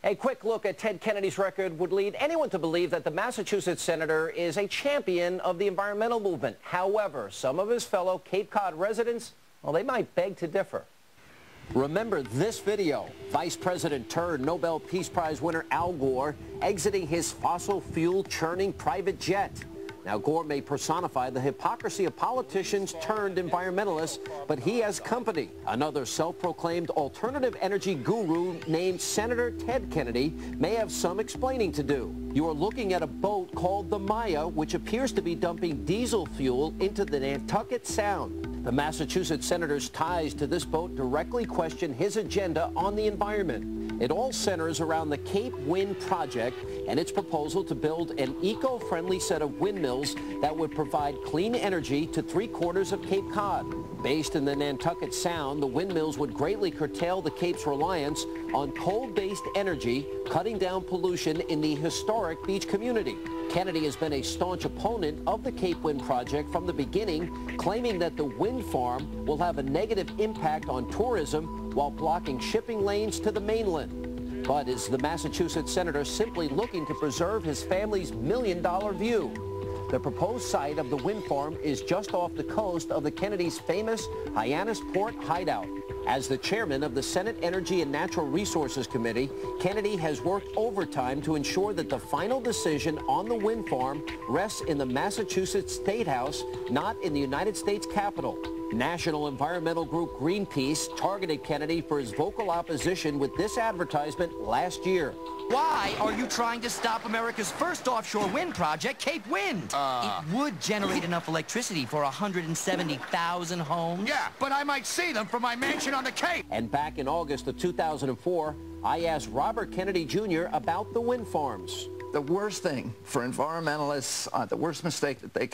A quick look at Ted Kennedy's record would lead anyone to believe that the Massachusetts senator is a champion of the environmental movement. However, some of his fellow Cape Cod residents, well, they might beg to differ. Remember this video. Vice President turned Nobel Peace Prize winner Al Gore exiting his fossil fuel churning private jet. Now, Gore may personify the hypocrisy of politicians turned environmentalists, but he has company. Another self-proclaimed alternative energy guru named Senator Ted Kennedy may have some explaining to do. You are looking at a boat called the Maya, which appears to be dumping diesel fuel into the Nantucket Sound. The Massachusetts senator's ties to this boat directly question his agenda on the environment. It all centers around the Cape Wind project and its proposal to build an eco-friendly set of windmills that would provide clean energy to 3/4 of Cape Cod. Based in the Nantucket Sound, the windmills would greatly curtail the Cape's reliance on coal-based energy, cutting down pollution in the historic beach community. Kennedy has been a staunch opponent of the Cape Wind project from the beginning, claiming that the wind farm will have a negative impact on tourism while blocking shipping lanes to the mainland. But is the Massachusetts senator simply looking to preserve his family's million-dollar view? The proposed site of the wind farm is just off the coast of the Kennedy's famous Hyannisport hideout. As the chairman of the Senate Energy and Natural Resources Committee, Kennedy has worked overtime to ensure that the final decision on the wind farm rests in the Massachusetts State House, not in the United States Capitol. National environmental group Greenpeace targeted Kennedy for his vocal opposition with this advertisement last year. Why are you trying to stop America's first offshore wind project, Cape Wind? It would generate enough electricity for 170,000 homes. Yeah, but I might see them from my mansion on the Cape. And back in August of 2004, I asked Robert Kennedy Jr. about the wind farms. The worst thing for environmentalists, the worst mistake that they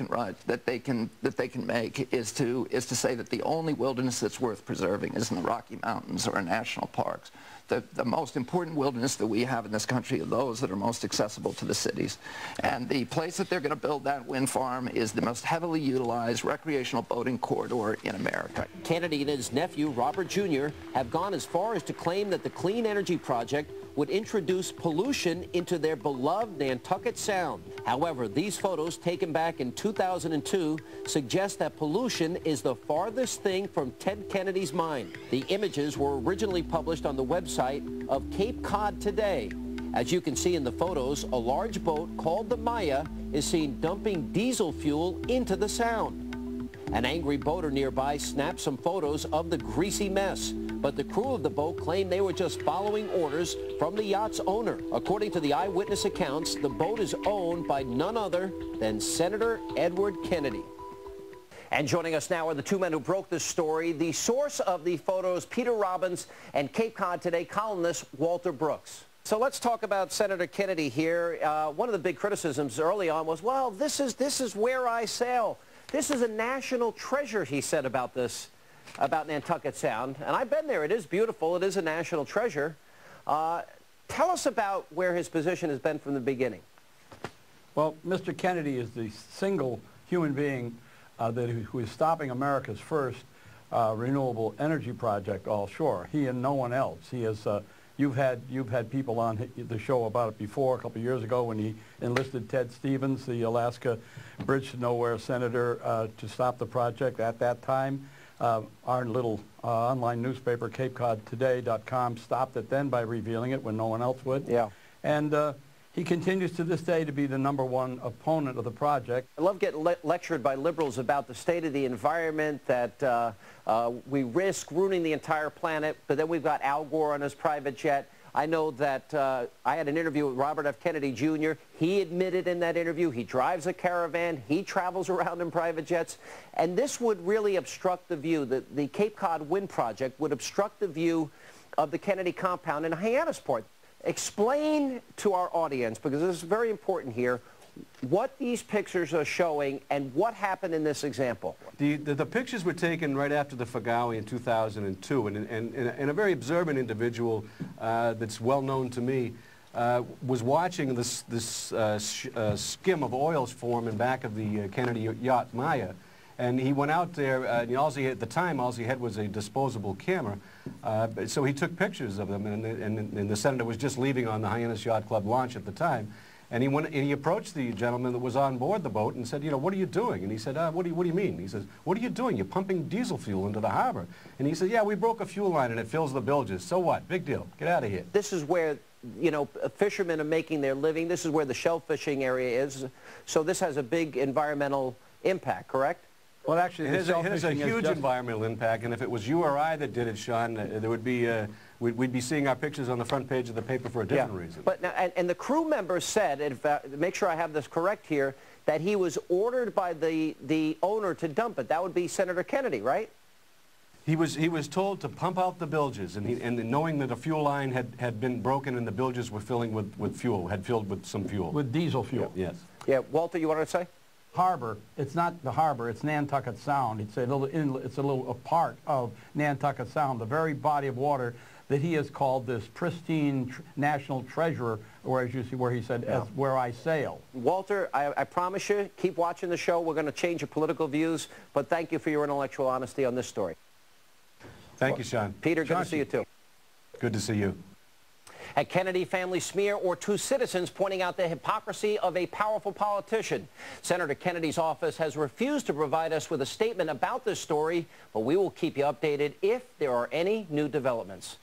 can make is to say that the only wilderness that's worth preserving is in the Rocky Mountains or in national parks. The most important wilderness that we have in this country are those that are most accessible to the cities. And the place that they're going to build that wind farm is the most heavily utilized recreational boating corridor in America. Kennedy and his nephew, Robert Jr., have gone as far as to claim that the Clean Energy Project would introduce pollution into their beloved Nantucket Sound. However, these photos taken back in 2002 suggest that pollution is the farthest thing from Ted Kennedy's mind. The images were originally published on the website of Cape Cod Today. As you can see in the photos, a large boat called the Maya is seen dumping diesel fuel into the Sound. An angry boater nearby snapped some photos of the greasy mess, but the crew of the boat claimed they were just following orders from the yacht's owner. According to the eyewitness accounts, the boat is owned by none other than Senator Edward Kennedy. And joining us now are the two men who broke this story, the source of the photos, Peter Robbins, and Cape Cod Today columnist Walter Brooks. So let's talk about Senator Kennedy here. One of the big criticisms early on was, well, this is where I sail. This is a national treasure, he said about this, about Nantucket Sound. And I've been there. It is beautiful. It is a national treasure. Tell us about where his position has been from the beginning. Well, Mr. Kennedy is the single human being who is stopping America's first renewable energy project offshore. He and no one else. He is. You've had people on the show about it before, a couple of years ago, when he enlisted Ted Stevens, the Alaska Bridge to Nowhere senator, to stop the project. At that time, our little online newspaper, CapeCodToday.com, stopped it then by revealing it when no one else would. Yeah. And he continues to this day to be the #1 opponent of the project. I love getting lectured by liberals about the state of the environment, that we risk ruining the entire planet, but then we've got Al Gore on his private jet. I know that I had an interview with Robert F. Kennedy Jr. He admitted in that interview he drives a caravan, he travels around in private jets, and this would really obstruct the view. The Cape Cod Wind Project would obstruct the view of the Kennedy compound in Hyannisport. Explain to our audience, because this is very important here, what these pictures are showing and what happened in this example. The pictures were taken right after the Fagawi in 2002, and a very observant individual that's well known to me was watching this skim of oils form in back of the Kennedy yacht Maya, and he went out there, and at the time all he had was a disposable camera, So he took pictures of them, and the senator was just leaving on the Hyannis Yacht Club launch at the time. And he approached the gentleman that was on board the boat and said, you know, what are you doing? And he said, what do you mean? He says, what are you doing? You're pumping diesel fuel into the harbor. And he said, yeah, we broke a fuel line and it fills the bilges. So what? Big deal. Get out of here. This is where, you know, fishermen are making their living. This is where the shell fishing area is. So this has a big environmental impact, correct? Well, actually, it has a huge environmental impact, and if it was you or I that did it, Sean, there would be, we'd be seeing our pictures on the front page of the paper for a different reason. But now, and the crew member said, make sure I have this correct here, that he was ordered by the owner to dump it. That would be Senator Kennedy, right? He was told to pump out the bilges, and knowing that a fuel line had been broken and the bilges were filling with fuel, had filled with some fuel. With diesel fuel. Yeah, yes. Yeah, Walter, you wanted to say? Harbor. It's not the harbor. It's Nantucket Sound. It's a little part of Nantucket Sound, the very body of water that he has called this pristine national treasure, or as you see, where he said, as where I sail. Walter, I promise you, keep watching the show. We're going to change your political views, but thank you for your intellectual honesty on this story. Thank you, Sean. Peter, good to see you too. Good to see you. A Kennedy family smear or two citizens pointing out the hypocrisy of a powerful politician. Senator Kennedy's office has refused to provide us with a statement about this story, but we will keep you updated if there are any new developments.